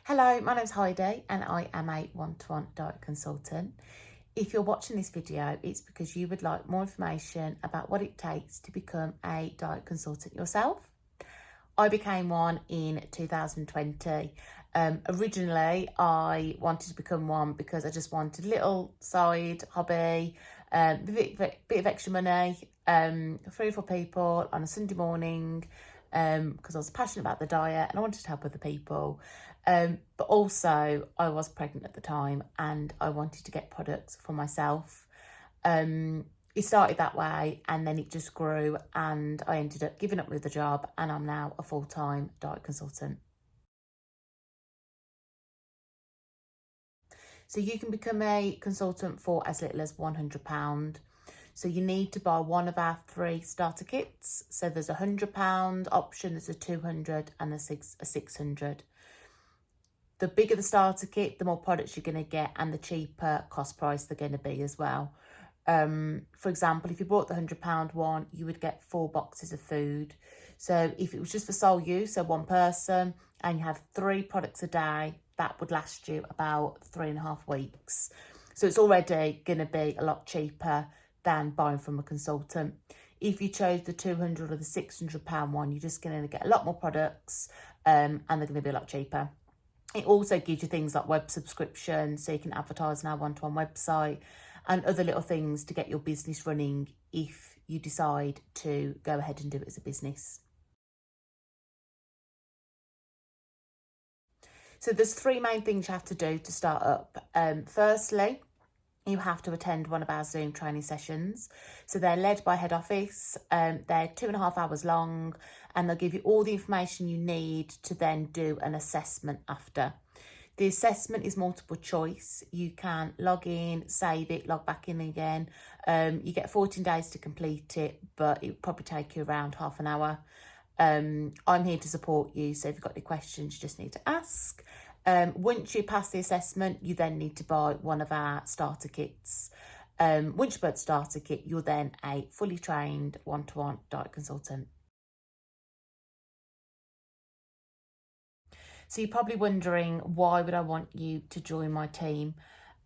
Hello, my name's Heidi and I am a one-to-one diet consultant. If you're watching this video, it's because you would like more information about what it takes to become a diet consultant yourself. I became one in 2020. Originally, I wanted to become one because I just wanted a little side hobby, a bit of extra money, 3 or 4 people on a Sunday morning, because I was passionate about the diet and I wanted to help other people. But also, I was pregnant at the time and I wanted to get products for myself. It started that way and then it just grew and I ended up giving up with the job and I'm now a full-time diet consultant. So you can become a consultant for as little as £100. So you need to buy one of our 3 starter kits. So there's a £100 option, there's a 200 and a 600. The bigger the starter kit, the more products you're going to get and the cheaper cost price they're going to be as well. For example, if you bought the £100 one, you would get 4 boxes of food. So if it was just for sole use, so one person, and you have 3 products a day, that would last you about 3.5 weeks. So it's already going to be a lot cheaper than buying from a consultant. If you chose the 200 or the £600 one, you're just going to get a lot more products, and they're going to be a lot cheaper. It also gives you things like web subscriptions, so you can advertise on our one-to-one website and other little things to get your business running if you decide to go ahead and do it as a business. So there's 3 main things you have to do to start up. Firstly, you have to attend one of our Zoom training sessions. So they're led by head office. They're 2.5 hours long and they'll give you all the information you need to then do an assessment after. The assessment is multiple choice. You can log in, save it, log back in again. You get 14 days to complete it, but it will probably take you around half an hour. I'm here to support you, so if you've got any questions, you just need to ask. Once you pass the assessment, you then need to buy one of our starter kits. Once you buy the starter kit, you're then a fully trained one-to-one diet consultant. So you're probably wondering, why would I want you to join my team?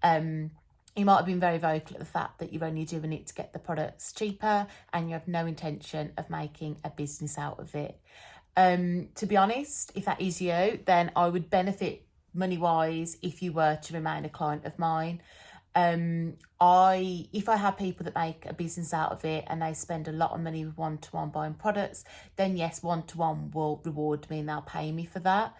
You might have been very vocal at the fact that you're only doing it to get the products cheaper and you have no intention of making a business out of it. To be honest, if that is you, then I would benefit money-wise if you were to remain a client of mine. If I have people that make a business out of it and they spend a lot of money with one-to-one buying products, then yes, one-to-one will reward me and they'll pay me for that.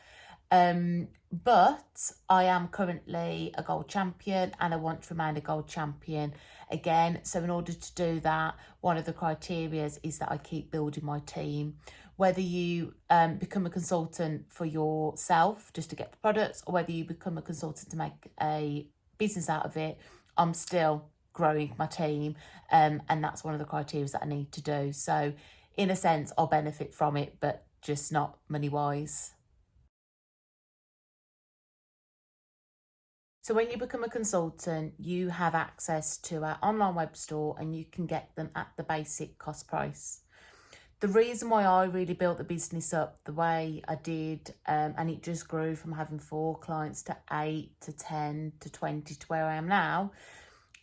But I am currently a gold champion and I want to remain a gold champion again. So in order to do that, one of the criteria is that I keep building my team. Whether you become a consultant for yourself just to get the products, or whether you become a consultant to make a business out of it, I'm still growing my team, and that's one of the criteria that I need to do. So in a sense, I'll benefit from it, but just not money-wise. So when you become a consultant, you have access to our online web store and you can get them at the basic cost price. The reason why I really built the business up the way I did, and it just grew from having 4 clients to 8 to 10 to 20 to where I am now,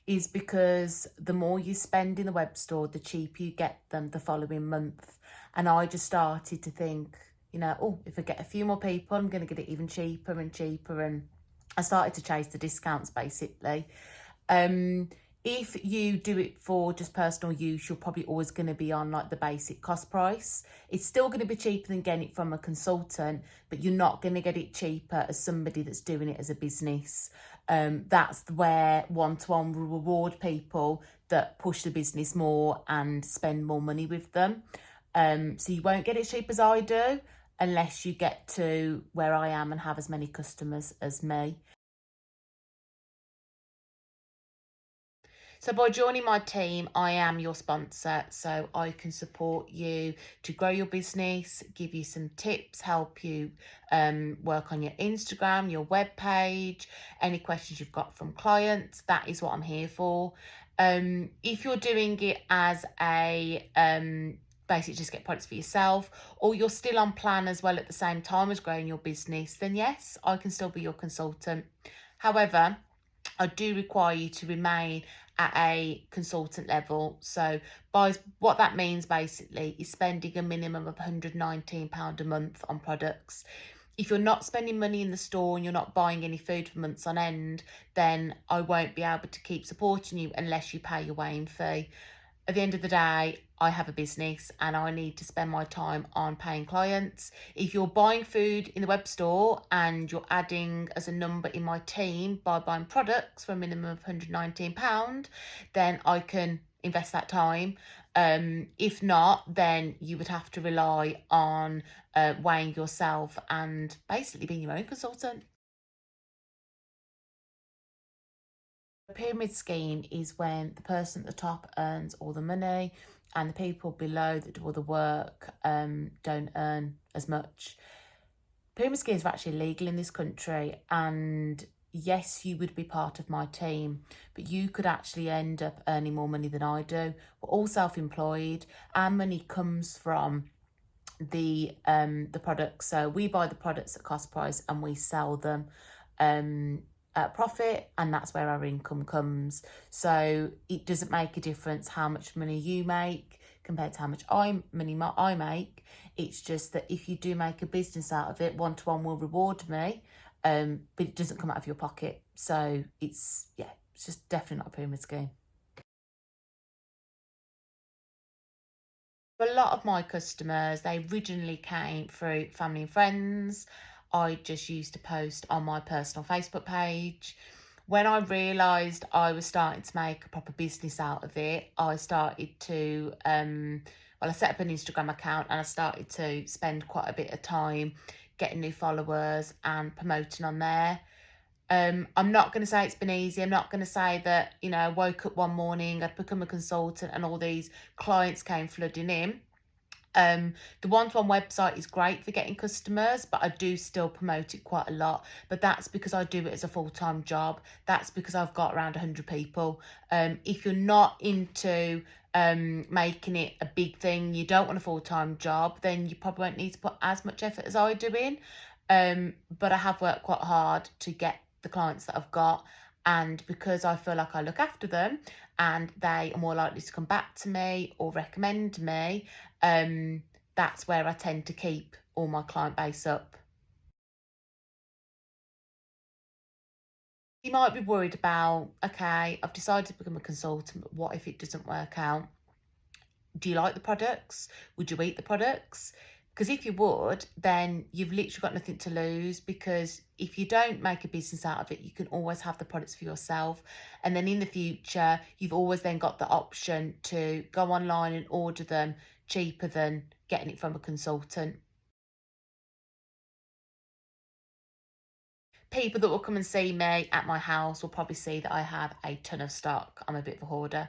is because the more you spend in the web store, the cheaper you get them the following month. And I just started to think, oh, if I get a few more people, I'm going to get it even cheaper and cheaper. And I started to chase the discounts basically. If you do it for just personal use, you're probably always going to be on like the basic cost price. It's still going to be cheaper than getting it from a consultant, but you're not going to get it cheaper as somebody that's doing it as a business. That's where one-to-one will reward people that push the business more and spend more money with them. So you won't get it as cheap as I do, unless you get to where I am and have as many customers as me. So by joining my team, I am your sponsor, so I can support you to grow your business, give you some tips, help you work on your Instagram, your web page, any questions you've got from clients. That is what I'm here for. If you're doing it as a basically just get products for yourself, or you're still on plan as well at the same time as growing your business, then yes, I can still be your consultant. However, I do require you to remain at a consultant level. So by what that means basically is spending a minimum of £119 a month on products. If you're not spending money in the store and you're not buying any food for months on end, then I won't be able to keep supporting you unless you pay your weighing fee. At the end of the day, I have a business and I need to spend my time on paying clients. If you're buying food in the web store and you're adding as a number in my team by buying products for a minimum of £119, then I can invest that time. If not, then you would have to rely on weighing yourself and basically being your own consultant. A pyramid scheme is when the person at the top earns all the money and the people below that do all the work don't earn as much. Pyramid schemes are actually illegal in this country, and yes, you would be part of my team, but you could actually end up earning more money than I do. We're all self-employed. Our money comes from the products. So we buy the products at cost price and we sell them at profit, and that's where our income comes. So it doesn't make a difference how much money you make compared to how much money I make. It's just that if you do make a business out of it, one-to-one will reward me, but it doesn't come out of your pocket. So it's just definitely not a pyramid scheme. A lot of my customers, they originally came through family and friends. I just used to post on my personal Facebook page. When I realised I was starting to make a proper business out of it, I started to, I set up an Instagram account and I started to spend quite a bit of time getting new followers and promoting on there. I'm not going to say it's been easy. I'm not going to say that, I woke up one morning, I'd become a consultant and all these clients came flooding in. The one-to-one website is great for getting customers, but I do still promote it quite a lot. But that's because I do it as a full-time job. That's because I've got around 100 people. If you're not into making it a big thing, you don't want a full-time job, then you probably won't need to put as much effort as I do in. But I have worked quite hard to get the clients that I've got, and because I feel like I look after them and they are more likely to come back to me or recommend me, that's where I tend to keep all my client base up. You might be worried about, okay, I've decided to become a consultant, but what if it doesn't work out? Do you like the products? Would you eat the products? Because if you would, then you've literally got nothing to lose, because if you don't make a business out of it, you can always have the products for yourself. And then in the future, you've always then got the option to go online and order them cheaper than getting it from a consultant. People that will come and see me at my house will probably see that I have a ton of stock. I'm a bit of a hoarder.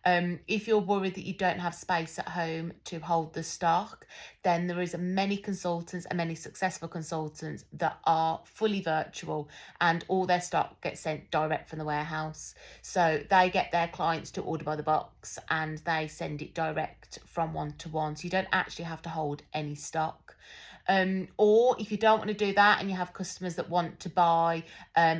If you're worried that you don't have space at home to hold the stock, then there is many consultants and many successful consultants that are fully virtual, and all their stock gets sent direct from the warehouse. So they get their clients to order by the box and they send it direct from one-to-one. So you don't actually have to hold any stock. Or if you don't want to do that and you have customers that want to buy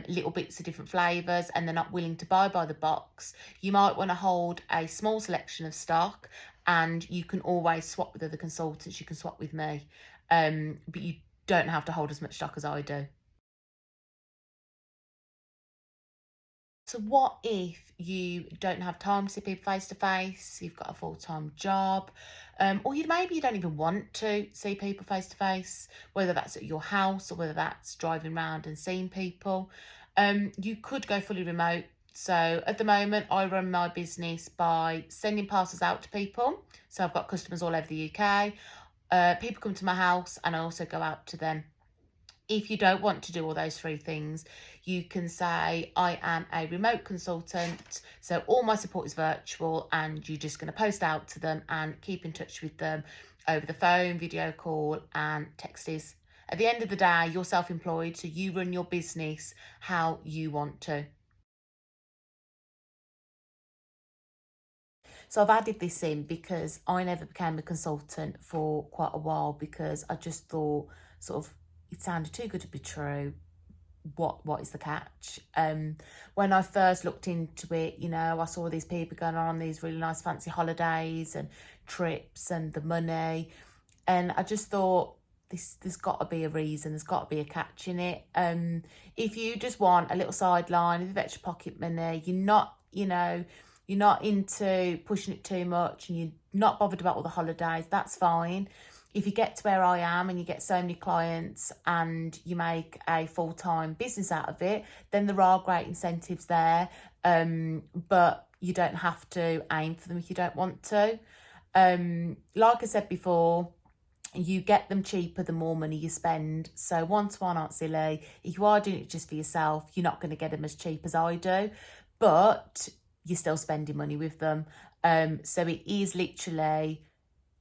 little bits of different flavours and they're not willing to buy by the box, you might want to hold a small selection of stock, and you can always swap with other consultants. You can swap with me, but you don't have to hold as much stock as I do. So what if you don't have time to see people face to face, you've got a full-time job, or maybe you don't even want to see people face to face, whether that's at your house or whether that's driving around and seeing people. You could go fully remote. So at the moment, I run my business by sending parcels out to people. So I've got customers all over the UK. People come to my house and I also go out to them. If you don't want to do all those three things, you can say, I am a remote consultant, so all my support is virtual, and you're just going to post out to them and keep in touch with them over the phone, video call and texts. At the end of the day, you're self-employed, so you run your business how you want to. So I've added this in because I never became a consultant for quite a while because I just thought sort of it sounded too good to be true. What is the catch? When I first looked into it, you know, I saw these people going on these really nice fancy holidays and trips and the money, and I just thought there's got to be a reason, there's got to be a catch in it. If you just want a little sideline, if you've extra pocket money, you're not, you know, you're not into pushing it too much and you're not bothered about all the holidays, that's fine. If you get to where I am and you get so many clients and you make a full-time business out of it, then there are great incentives there, but you don't have to aim for them if you don't want to. Like I said before, you get them cheaper the more money you spend. So one-to-one aren't silly. If you are doing it just for yourself, you're not going to get them as cheap as I do, but you're still spending money with them. So it is literally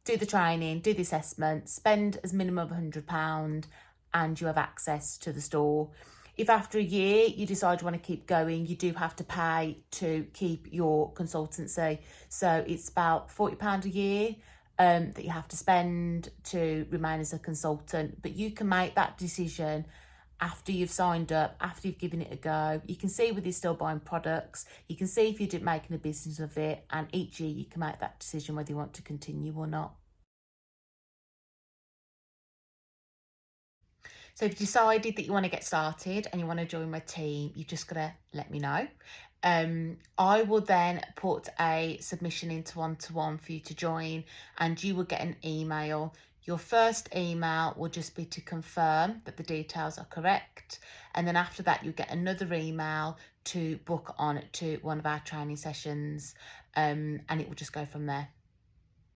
do the training, do the assessment, spend as minimum of £100 and you have access to the store. If after a year you decide you want to keep going, you do have to pay to keep your consultancy. So it's about £40 a year that you have to spend to remain as a consultant. But you can make that decision after you've signed up, after you've given it a go. You can see whether you're still buying products. You can see if you're making a business of it. And each year you can make that decision whether you want to continue or not. So if you decided that you want to get started and you want to join my team, you've just got to let me know. I will then put a submission into one-to-one for you to join, and you will get an email. Your first email will just be to confirm that the details are correct. And then after that, you get another email to book on to one of our training sessions, and it will just go from there.